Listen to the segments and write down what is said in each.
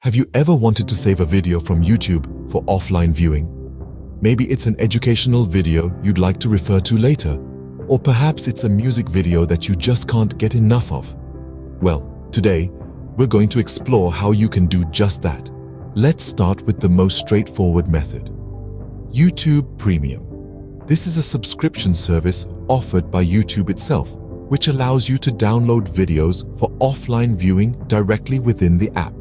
Have you ever wanted to save a video from YouTube for offline viewing? Maybe it's an educational video you'd like to refer to later, or perhaps it's a music video that you just can't get enough of. Well, today, we're going to explore how you can do just that. Let's start with the most straightforward method. YouTube Premium. This is a subscription service offered by YouTube itself, which allows you to download videos for offline viewing directly within the app.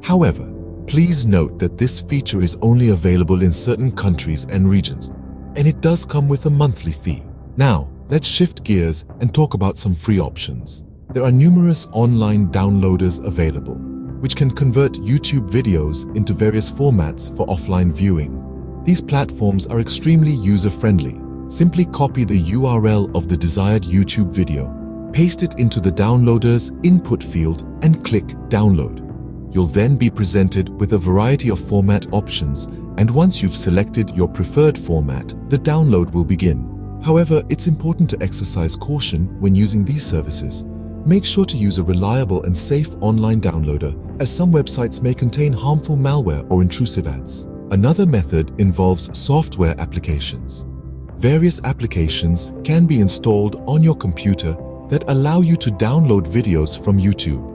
However, please note that this feature is only available in certain countries and regions, and it does come with a monthly fee. Now, let's shift gears and talk about some free options. There are numerous online downloaders available, which can convert YouTube videos into various formats for offline viewing. These platforms are extremely user-friendly. Simply copy the URL of the desired YouTube video, paste it into the downloader's input field, and click Download. You'll then be presented with a variety of format options, and once you've selected your preferred format, the download will begin. However, it's important to exercise caution when using these services. Make sure to use a reliable and safe online downloader, as some websites may contain harmful malware or intrusive ads. Another method involves software applications. Various applications can be installed on your computer that allow you to download videos from YouTube.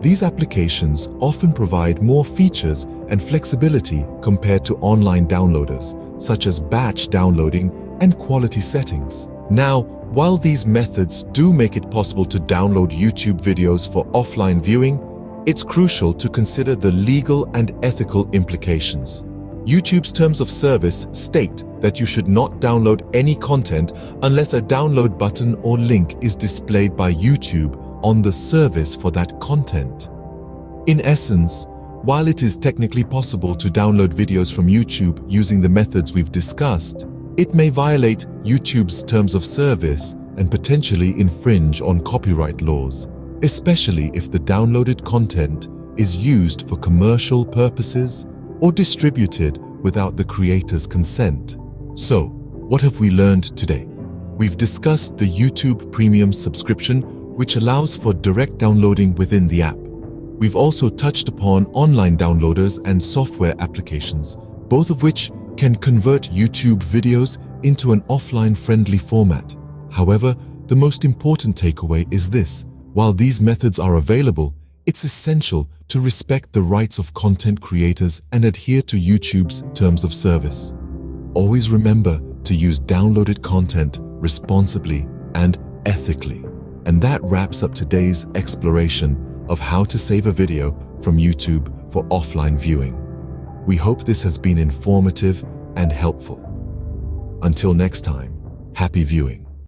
These applications often provide more features and flexibility compared to online downloaders, such as batch downloading and quality settings. Now, while these methods do make it possible to download YouTube videos for offline viewing, it's crucial to consider the legal and ethical implications. YouTube's terms of service state that you should not download any content unless a download button or link is displayed by YouTube on the service for that content. In essence, while it is technically possible to download videos from YouTube using the methods we've discussed, it may violate YouTube's terms of service and potentially infringe on copyright laws, especially if the downloaded content is used for commercial purposes or distributed without the creator's consent. So, what have we learned today? We've discussed the YouTube Premium subscription, which allows for direct downloading within the app. We've also touched upon online downloaders and software applications, both of which can convert YouTube videos into an offline-friendly format. However, the most important takeaway is this: while these methods are available, it's essential to respect the rights of content creators and adhere to YouTube's terms of service. Always remember to use downloaded content responsibly and ethically. And that wraps up today's exploration of how to save a video from YouTube for offline viewing. We hope this has been informative and helpful. Until next time, happy viewing.